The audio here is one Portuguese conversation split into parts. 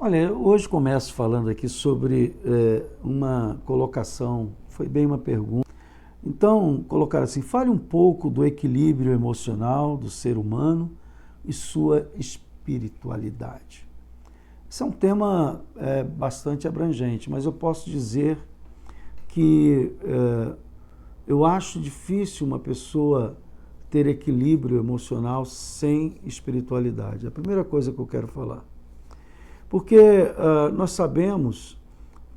Olha, hoje começo falando aqui sobre uma colocação, foi bem uma pergunta. Então, colocar assim, fale um pouco do equilíbrio emocional do ser humano e sua espiritualidade. Esse é um tema bastante abrangente, mas eu posso dizer que eu acho difícil uma pessoa ter equilíbrio emocional sem espiritualidade. É a primeira coisa que eu quero falar. Porque nós sabemos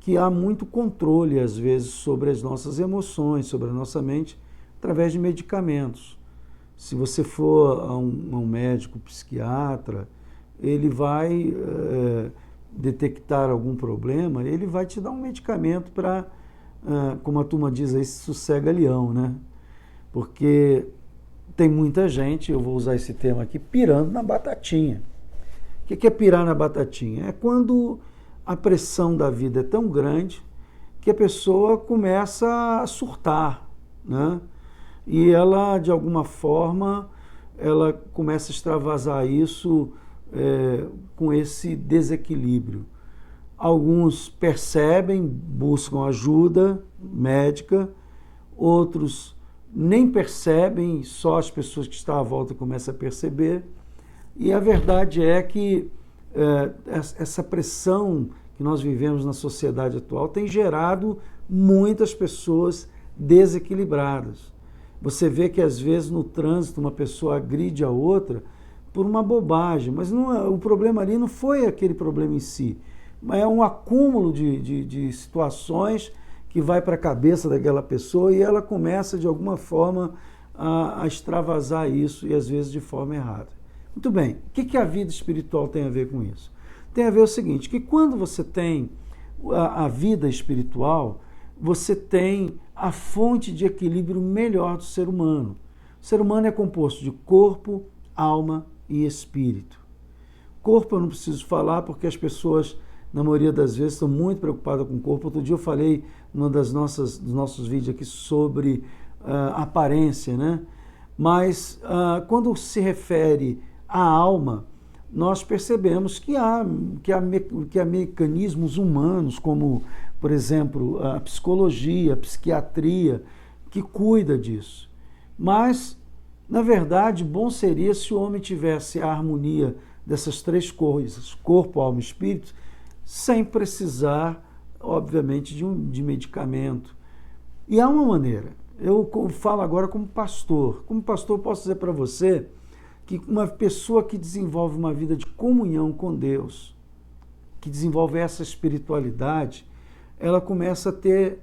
que há muito controle, às vezes, sobre as nossas emoções, sobre a nossa mente, através de medicamentos. Se você for a um médico psiquiatra, ele vai detectar algum problema, ele vai te dar um medicamento para, como a turma diz aí, sossega-leão, né? Porque tem muita gente, eu vou usar esse termo aqui, pirando na batatinha. O que é pirar na batatinha? É quando a pressão da vida é tão grande que a pessoa começa a surtar, né? E ela, de alguma forma, ela começa a extravasar isso com esse desequilíbrio. Alguns percebem, buscam ajuda médica, outros nem percebem, só as pessoas que estão à volta começam a perceber. E a verdade é que essa pressão que nós vivemos na sociedade atual tem gerado muitas pessoas desequilibradas. Você vê que às vezes no trânsito uma pessoa agride a outra por uma bobagem, mas o problema ali não foi aquele problema em si, mas é um acúmulo de situações que vai para a cabeça daquela pessoa e ela começa de alguma forma a extravasar isso e às vezes de forma errada. Muito bem, o que a vida espiritual tem a ver com isso? Tem a ver o seguinte, que quando você tem a vida espiritual, você tem a fonte de equilíbrio melhor do ser humano. O ser humano é composto de corpo, alma e espírito. Corpo eu não preciso falar porque as pessoas, na maioria das vezes, estão muito preocupadas com o corpo. Outro dia eu falei num dos nossos vídeos aqui sobre aparência, né? Mas quando se refere à alma, nós percebemos que há mecanismos humanos, como, por exemplo, a psicologia, a psiquiatria, que cuida disso. Mas, na verdade, bom seria se o homem tivesse a harmonia dessas três coisas, corpo, alma e espírito, sem precisar, obviamente, de medicamento. E há uma maneira. Eu falo agora como pastor. Como pastor, posso dizer para você que uma pessoa que desenvolve uma vida de comunhão com Deus, que desenvolve essa espiritualidade, ela começa a ter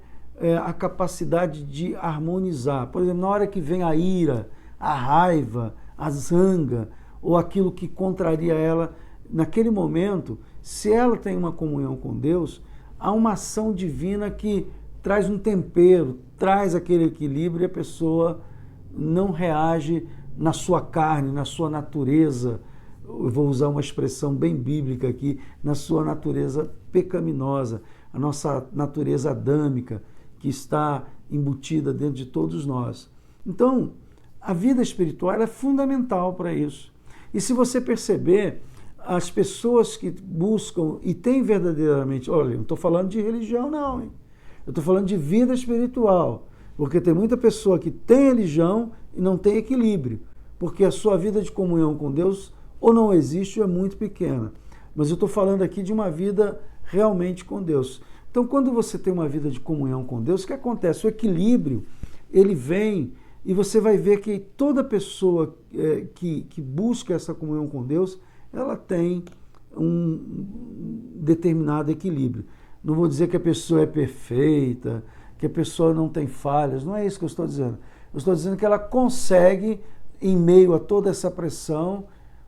a capacidade de harmonizar. Por exemplo, na hora que vem a ira, a raiva, a zanga, ou aquilo que contraria ela, naquele momento, se ela tem uma comunhão com Deus, há uma ação divina que traz um tempero, traz aquele equilíbrio e a pessoa não reage na sua carne, na sua natureza, eu vou usar uma expressão bem bíblica aqui, na sua natureza pecaminosa, a nossa natureza adâmica, que está embutida dentro de todos nós. Então, a vida espiritual é fundamental para isso. E se você perceber, as pessoas que buscam e têm verdadeiramente, olha, eu não estou falando de religião não, hein? Eu estou falando de vida espiritual, porque tem muita pessoa que tem religião e não tem equilíbrio, porque a sua vida de comunhão com Deus ou não existe ou é muito pequena. Mas eu estou falando aqui de uma vida realmente com Deus. Então, quando você tem uma vida de comunhão com Deus, o que acontece? O equilíbrio, ele vem e você vai ver que toda pessoa que busca essa comunhão com Deus, ela tem um determinado equilíbrio. Não vou dizer que a pessoa é perfeita, que a pessoa não tem falhas, não é isso que eu estou dizendo. Eu estou dizendo que ela consegue, em meio a toda essa pressão,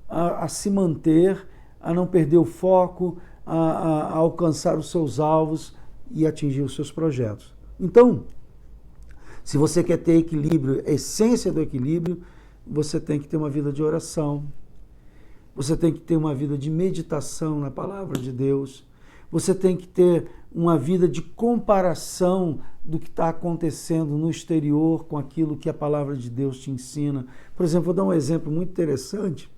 a se manter, a não perder o foco, a alcançar os seus alvos e atingir os seus projetos. Então, se você quer ter equilíbrio, a essência do equilíbrio, você tem que ter uma vida de oração, você tem que ter uma vida de meditação na palavra de Deus, você tem que ter uma vida de comparação do que está acontecendo no exterior com aquilo que a palavra de Deus te ensina. Por exemplo, vou dar um exemplo muito interessante.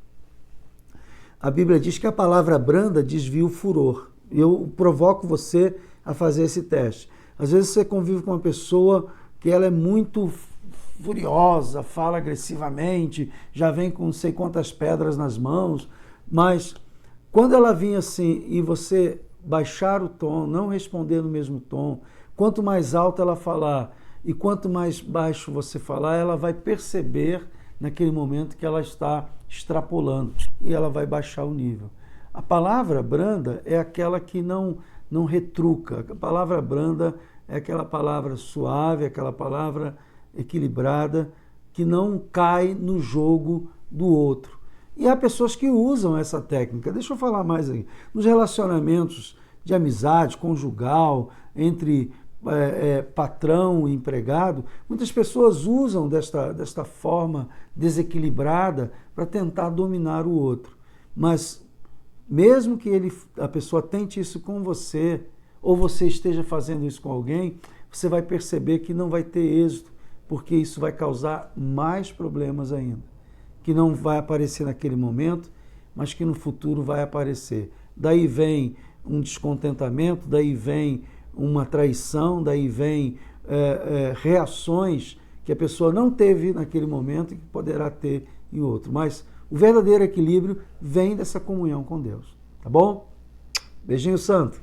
A Bíblia diz que a palavra branda desvia o furor. Eu provoco você a fazer esse teste. Às vezes você convive com uma pessoa que ela é muito furiosa, fala agressivamente, já vem com não sei quantas pedras nas mãos, mas quando ela vinha assim e você baixar o tom, não responder no mesmo tom, quanto mais alto ela falar e quanto mais baixo você falar, ela vai perceber naquele momento que ela está extrapolando e ela vai baixar o nível. A palavra branda é aquela que não retruca. A palavra branda é aquela palavra suave, aquela palavra equilibrada, que não cai no jogo do outro. E há pessoas que usam essa técnica. Deixa eu falar mais aí. Nos relacionamentos de amizade, conjugal, entre patrão e empregado, muitas pessoas usam desta forma desequilibrada para tentar dominar o outro. Mas mesmo que a pessoa tente isso com você, ou você esteja fazendo isso com alguém, você vai perceber que não vai ter êxito, porque isso vai causar mais problemas ainda, que não vai aparecer naquele momento, mas que no futuro vai aparecer. Daí vem um descontentamento, daí vem uma traição, daí vem reações que a pessoa não teve naquele momento e que poderá ter em outro. Mas o verdadeiro equilíbrio vem dessa comunhão com Deus. Tá bom? Beijinho santo.